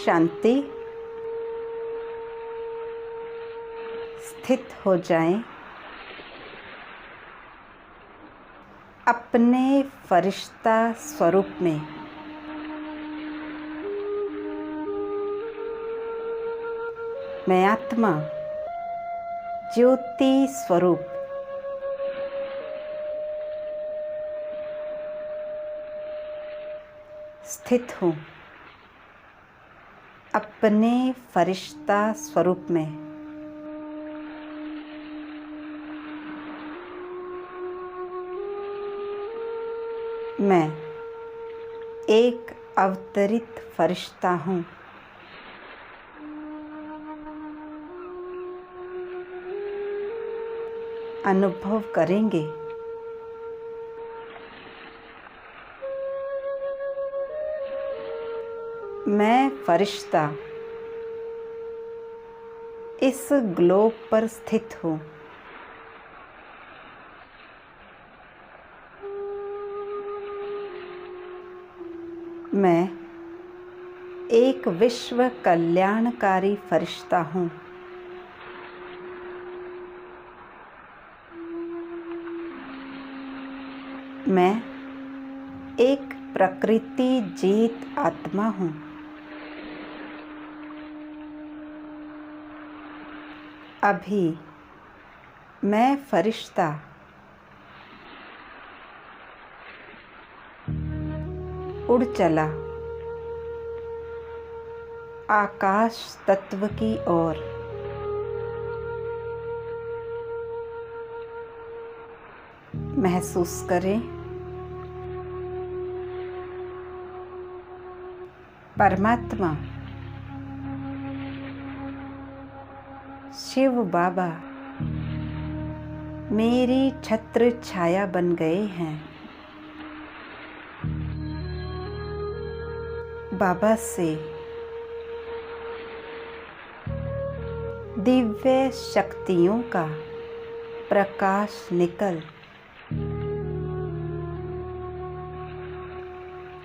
शांति स्थित हो जाएं। अपने फरिश्ता स्वरूप में। मैं आत्मा ज्योति स्वरूप स्थित हूँ। अपने फरिश्ता स्वरूप में। मैं एक अवतरित फरिश्ता हूँ। अनुभव करेंगे मैं फरिश्ता इस ग्लोब पर स्थित हूँ। मैं एक विश्व कल्याणकारी फरिश्ता हूँ। मैं एक प्रकृति जीत आत्मा हूँ। अभी मैं फरिश्ता उड़ चला आकाश तत्व की ओर। महसूस करें परमात्मा शिव बाबा मेरी छत्र छाया बन गए हैं। बाबा से दिव्य शक्तियों का प्रकाश निकल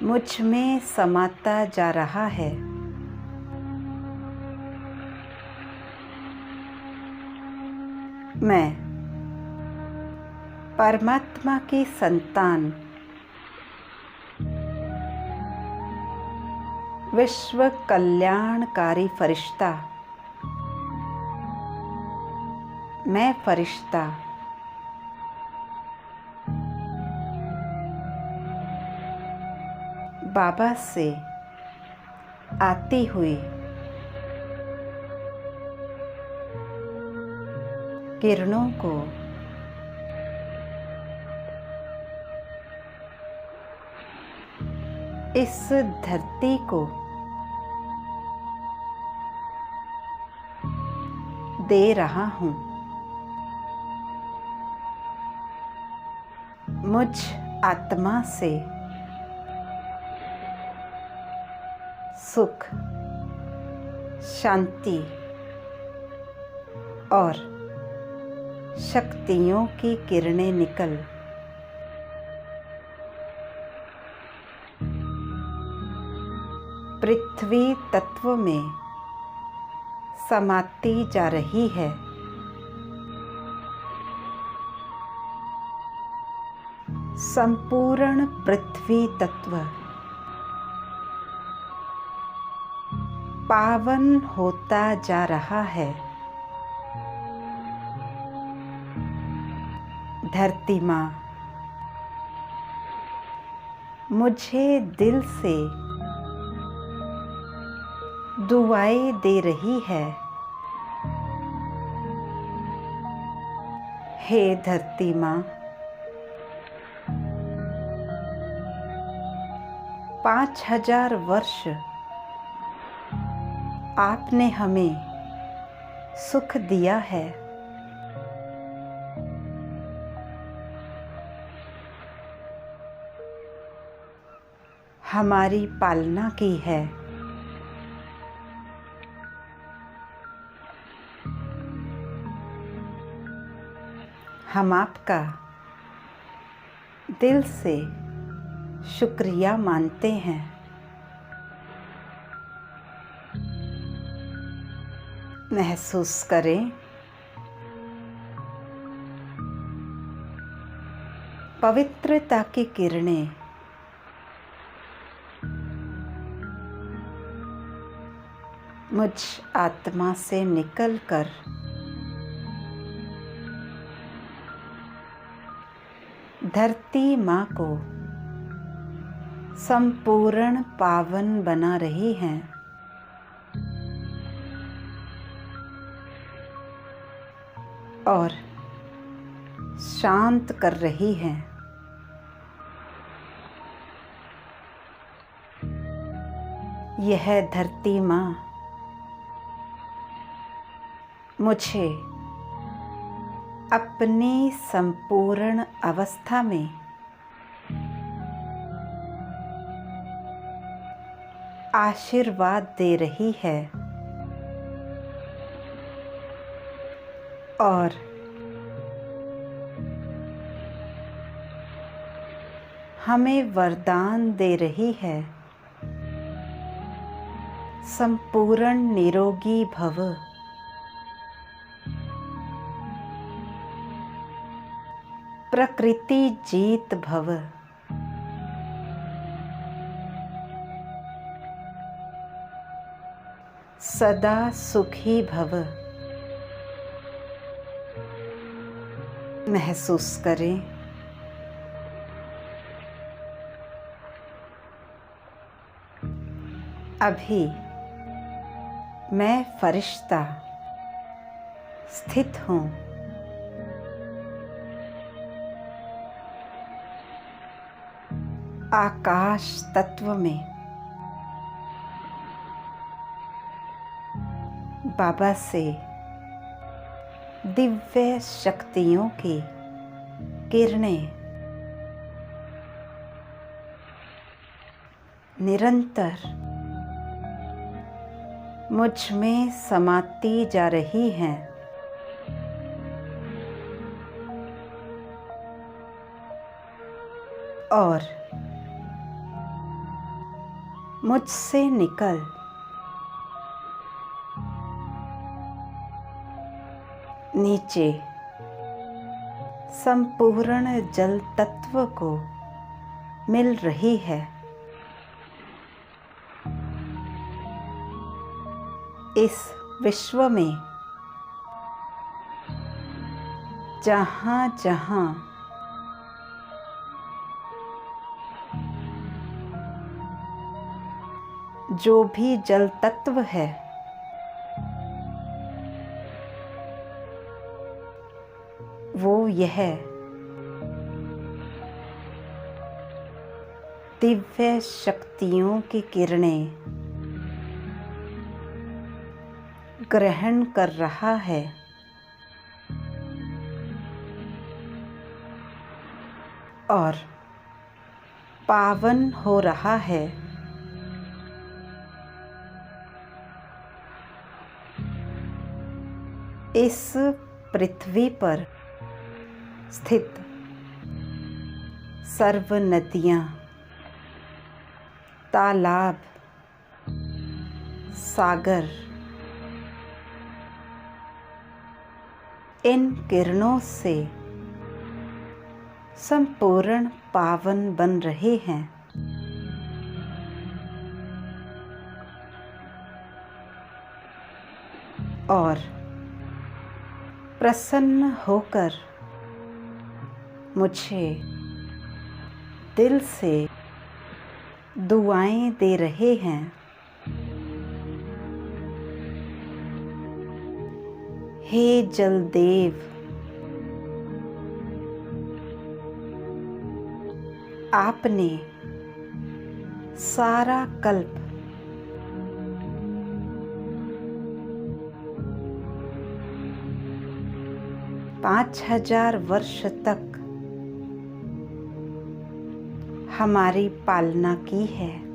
मुझ में समाता जा रहा है। मैं परमात्मा की संतान विश्व कल्याणकारी फरिश्ता। मैं फरिश्ता बाबा से आती हुई किरणों को इस धरती को दे रहा हूँ। मुझ आत्मा से सुख, शांति और शक्तियों की किरणें निकल पृथ्वी तत्व में समाती जा रही है। संपूर्ण पृथ्वी तत्व पावन होता जा रहा है। धरती माँ मुझे दिल से दुआएं दे रही है। हे धरती माँ, 5000 वर्ष आपने हमें सुख दिया है। हमारी पालना की है। हम आपका दिल से शुक्रिया मानते हैं। महसूस करें पवित्रता की किरणें मुझ आत्मा से निकलकर धरती माँ को संपूर्ण पावन बना रही हैं और शांत कर रही हैं। यह धरती माँ मुझे अपनी संपूर्ण अवस्था में आशीर्वाद दे रही है और हमें वरदान दे रही है संपूर्ण निरोगी भव। प्रकृति जीत भव। सदा सुखी भव। महसूस करें अभी मैं फरिश्ता स्थित हूँ। आकाश तत्व में बाबा से दिव्य शक्तियों की किरणें निरंतर मुझ में समाती जा रही हैं और मुझसे निकल नीचे संपूर्ण जल तत्व को मिल रही है। इस विश्व में जहाँ-जहाँ जो भी जल तत्व है वो यह दिव्य शक्तियों की किरणें ग्रहण कर रहा है और पावन हो रहा है। इस पृथ्वी पर स्थित सर्व नदियाँ, तालाब, सागर इन किरणों से संपूर्ण पावन बन रहे हैं और प्रसन्न होकर मुझे दिल से दुआएं दे रहे हैं। हे जलदेव, आपने सारा कल्प पाँच 5000 वर्ष तक हमारी पालना की है।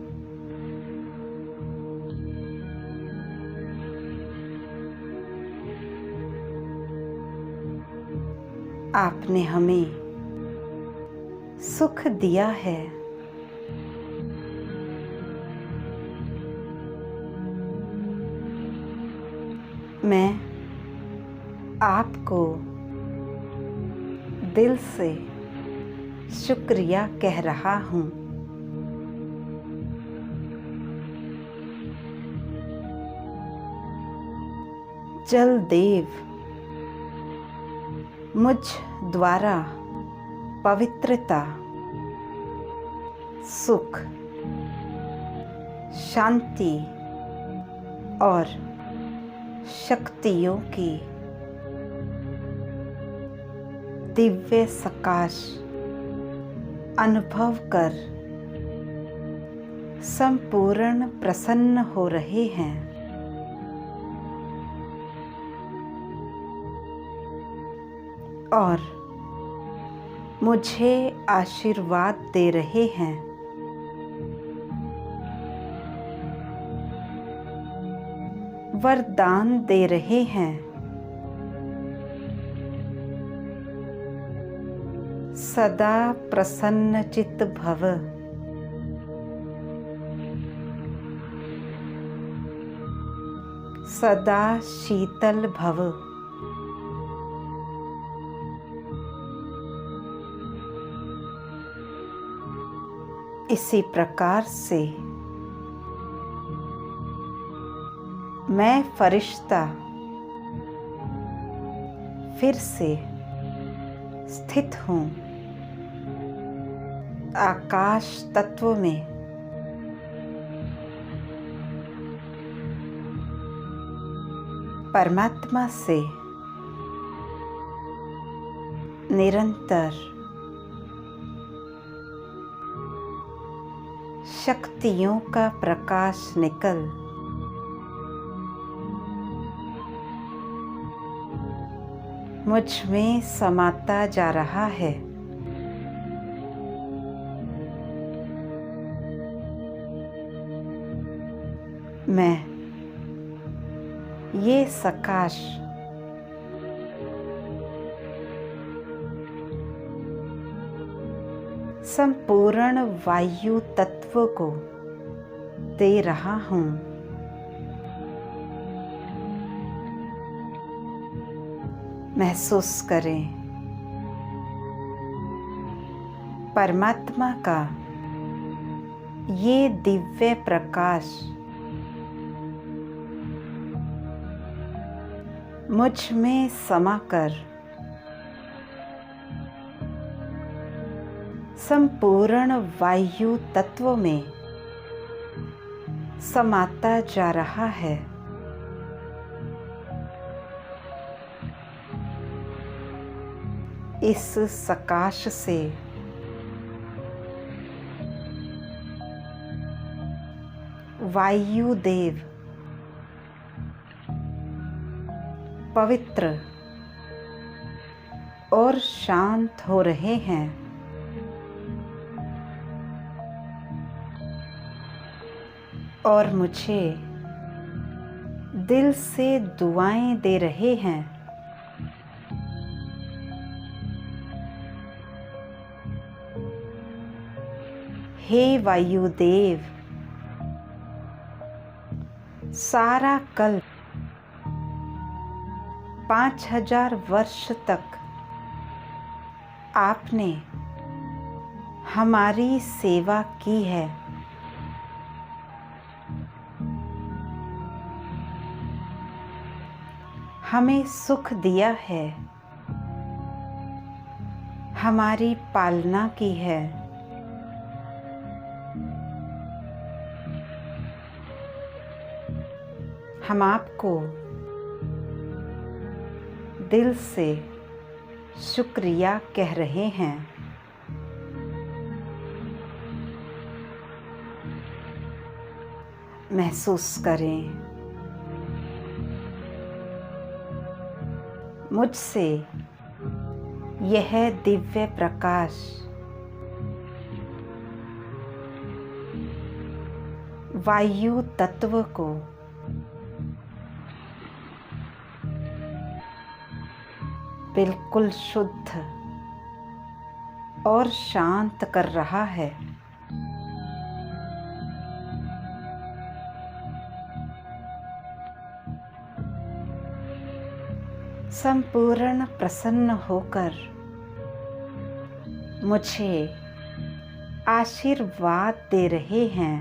आपने हमें सुख दिया है। मैं आपको दिल से शुक्रिया कह रहा हूँ। जल देव मुझ द्वारा पवित्रता, सुख, शांति और शक्तियों की दिव्य सकाश अनुभव कर संपूर्ण प्रसन्न हो रहे हैं। और मुझे आशीर्वाद दे रहे हैं। वरदान दे रहे हैं। सदा प्रसन्नचित्त भव। सदा शीतल भव। इसी प्रकार से मैं फरिश्ता फिर से स्थित हूँ आकाश तत्व में। परमात्मा से निरंतर शक्तियों का प्रकाश निकल मुझ में समाता जा रहा है। मैं ये सकाश संपूर्ण वायु तत्व को दे रहा हूँ। महसूस करें परमात्मा का ये दिव्य प्रकाश मुझ में समाकर संपूर्ण वायु तत्व में समाता जा रहा है। इस सकाश से वायुदेव पवित्र और शांत हो रहे हैं। और मुझे दिल से दुआएं दे रहे हैं। हे वायुदेव, सारा कल्प 5000 वर्ष तक आपने हमारी सेवा की है। हमें सुख दिया है, हमारी पालना की है। हम आपको दिल से शुक्रिया कह रहे हैं। महसूस करें मुझसे यह दिव्य प्रकाश वायु तत्व को बिल्कुल शुद्ध और शांत कर रहा है। संपूर्ण प्रसन्न होकर मुझे आशीर्वाद दे रहे हैं,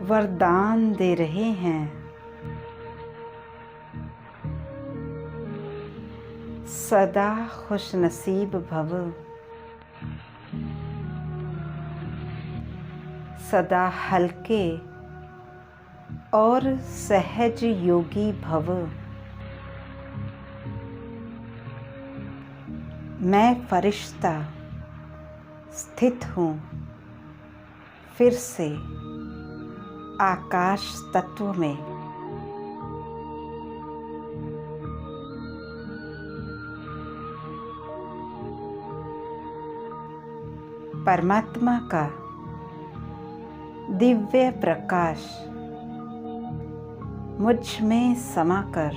वरदान दे रहे हैं। सदा खुशनसीब भव, सदा हल्के और सहज योगी भव। मैं फरिश्ता स्थित हूँ फिर से आकाश तत्व में। परमात्मा का दिव्य प्रकाश मुझ में समाकर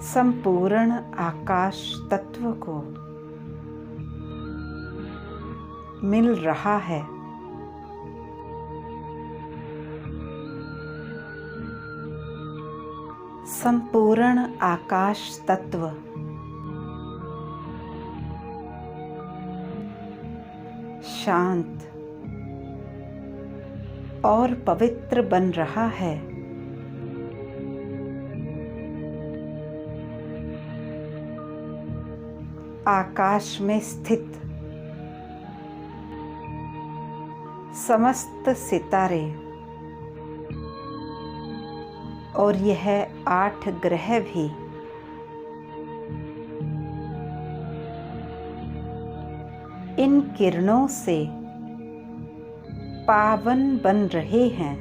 संपूर्ण आकाश तत्व को मिल रहा है। संपूर्ण आकाश तत्व शांत और पवित्र बन रहा है। आकाश में स्थित समस्त सितारे और यह 8 ग्रह भी इन किरणों से पावन बन रहे हैं।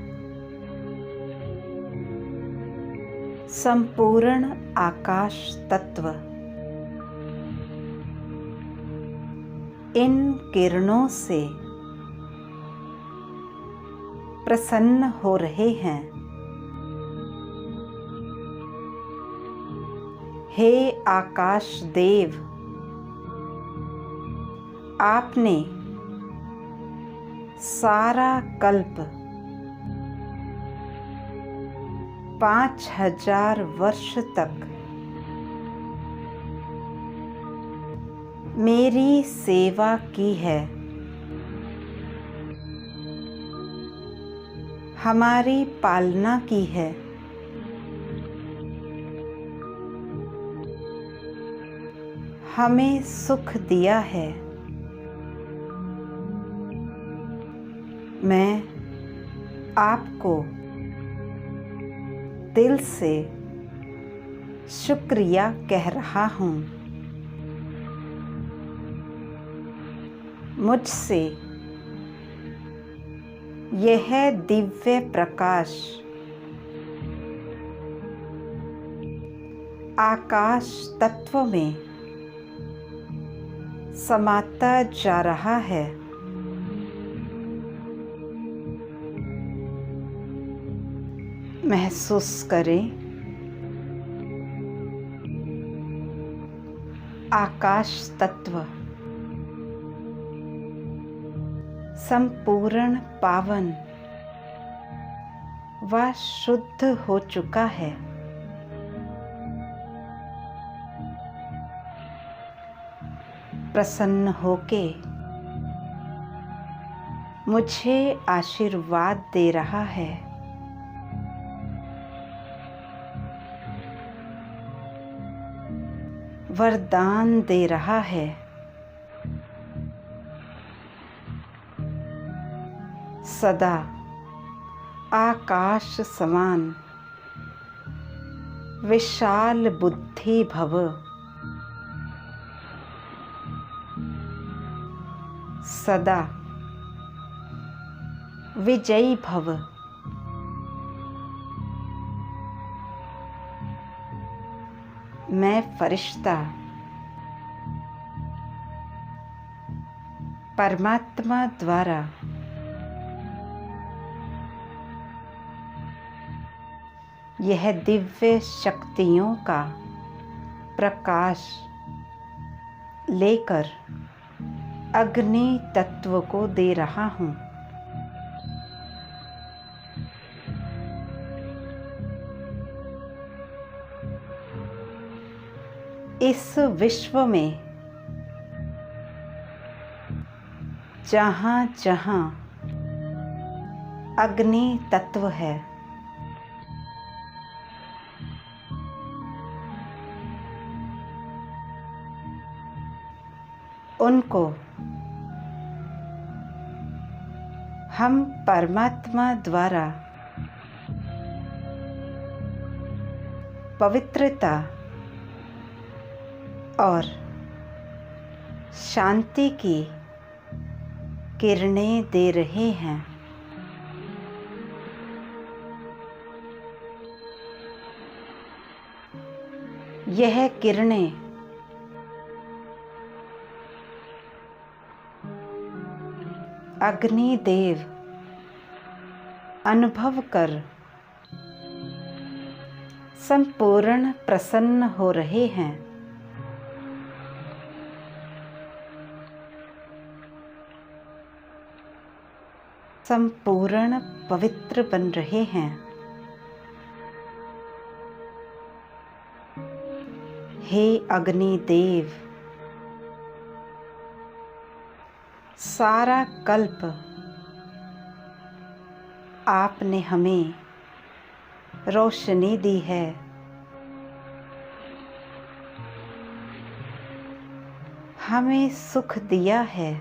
संपूर्ण आकाश तत्व इन किरणों से प्रसन्न हो रहे हैं। हे आकाश देव, आपने सारा कल्प 5000 वर्ष तक मेरी सेवा की है। हमारी पालना की है। हमें सुख दिया है। मैं आपको दिल से शुक्रिया कह रहा हूँ। मुझसे यह दिव्य प्रकाश आकाश तत्व में समाता जा रहा है। महसूस करें, आकाश तत्व संपूर्ण पावन व शुद्ध हो चुका है। प्रसन्न होके मुझे आशीर्वाद दे रहा है। वरदान दे रहा है। सदा आकाश समान विशाल बुद्धि भव। सदा विजयी भव। मैं फरिश्ता परमात्मा द्वारा यह दिव्य शक्तियों का प्रकाश लेकर अग्नि तत्व को दे रहा हूँ। इस विश्व में जहाँ जहाँ अग्नि तत्व है, उनको हम परमात्मा द्वारा पवित्रता और शांति की किरणें दे रहे हैं। यह किरणें अग्निदेव अनुभव कर संपूर्ण प्रसन्न हो रहे हैं। संपूर्ण पवित्र बन रहे हैं। हे अग्निदेव, सारा कल्प आपने हमें रोशनी दी है। हमें सुख दिया है।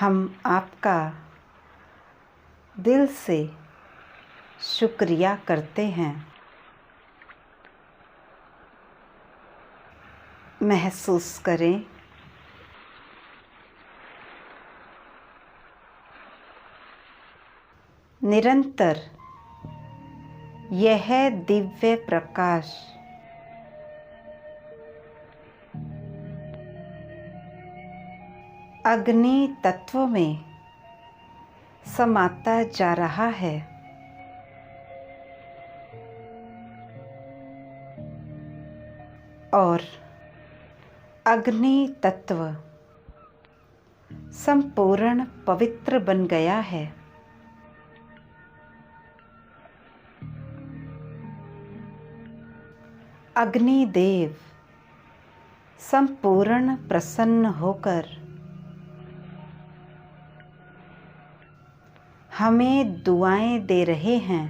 हम आपका दिल से शुक्रिया करते हैं। महसूस करें निरंतर यह दिव्य प्रकाश अग्नि तत्व में समाता जा रहा है। और अग्नि तत्व संपूर्ण पवित्र बन गया है। अग्निदेव संपूर्ण प्रसन्न होकर हमें दुआएं दे रहे हैं।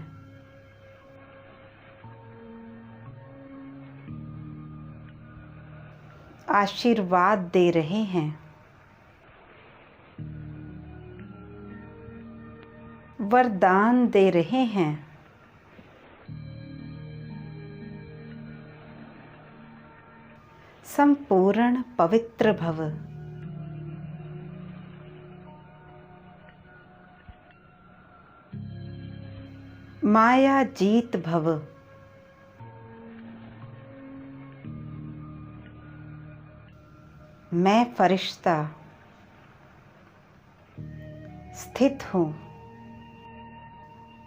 आशीर्वाद दे रहे हैं। वरदान दे रहे हैं। संपूर्ण पवित्र भव। माया जीत भव। मैं फरिश्ता स्थित हूँ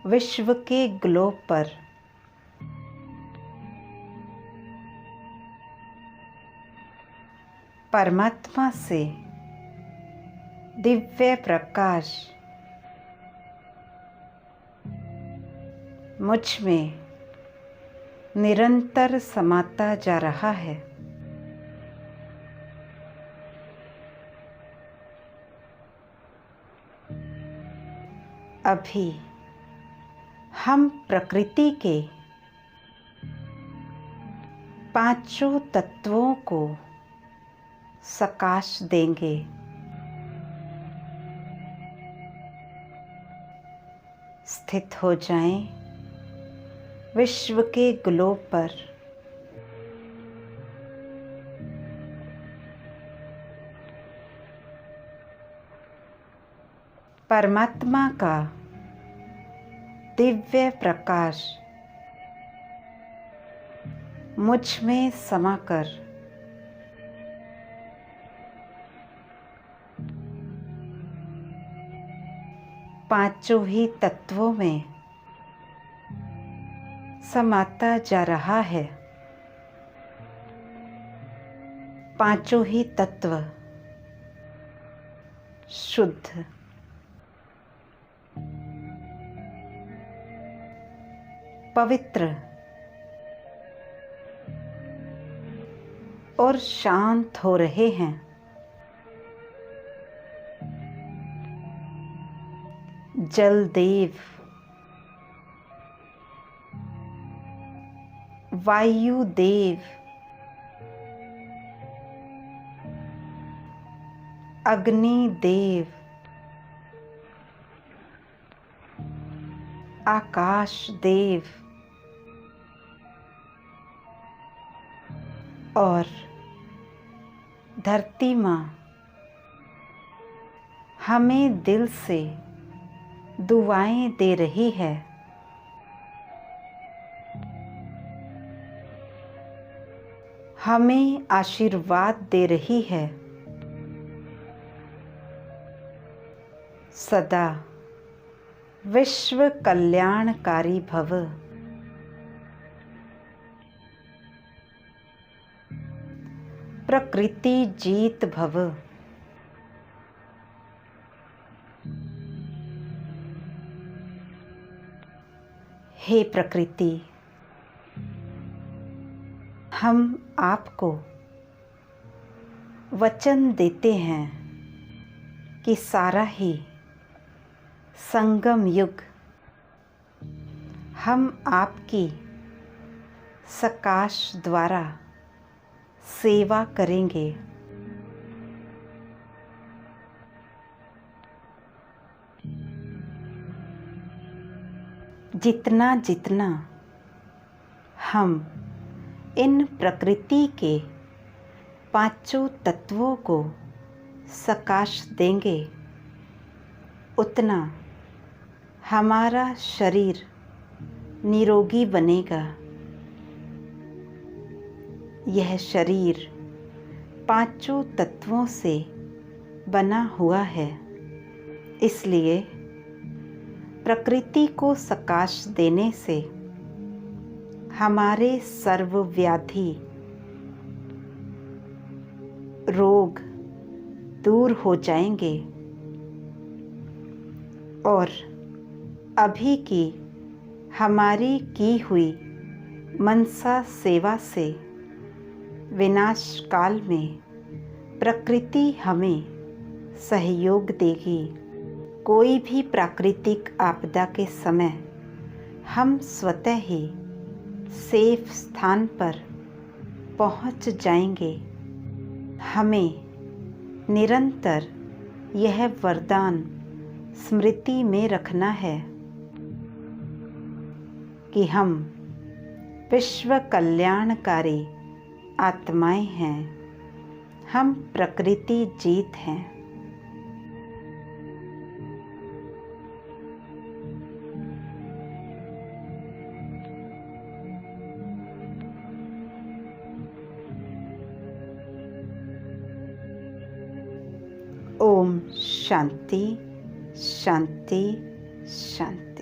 विश्व के ग्लोब पर। परमात्मा से दिव्य प्रकाश मुझ में निरंतर समाता जा रहा है। अभी हम प्रकृति के पांचों तत्वों को सकाश देंगे। स्थित हो जाएं विश्व के ग्लोब पर। परमात्मा का दिव्य प्रकाश मुझ में समाकर पांचों ही तत्वों में समाता जा रहा है। पांचों ही तत्व शुद्ध, पवित्र और शांत हो रहे हैं। जल देव, वायु देव, अग्नि देव, आकाश देव और धरती माँ हमें दिल से दुआएं दे रही है। हमें आशीर्वाद दे रही है। सदा विश्व कल्याणकारी भव। प्रकृति जीत भव। हे प्रकृति, हम आपको वचन देते हैं कि सारा ही संगम युग हम आपकी सकाश द्वारा सेवा करेंगे। जितना जितना हम इन प्रकृति के पांचों तत्वों को सकाश देंगे, उतना हमारा शरीर निरोगी बनेगा। यह शरीर पांचों तत्वों से बना हुआ है, इसलिए प्रकृति को सकाश देने से हमारे सर्व व्याधि रोग दूर हो जाएंगे और अभी की हमारी की हुई मनसा सेवा से विनाश काल में प्रकृति हमें सहयोग देगी। कोई भी प्राकृतिक आपदा के समय हम स्वतः ही सेफ स्थान पर पहुंच जाएंगे। हमें निरंतर यह वरदान स्मृति में रखना है कि हम विश्व कल्याणकारी आत्माएं हैं। हम प्रकृति जीत हैं। ओम शांति शांति शांति।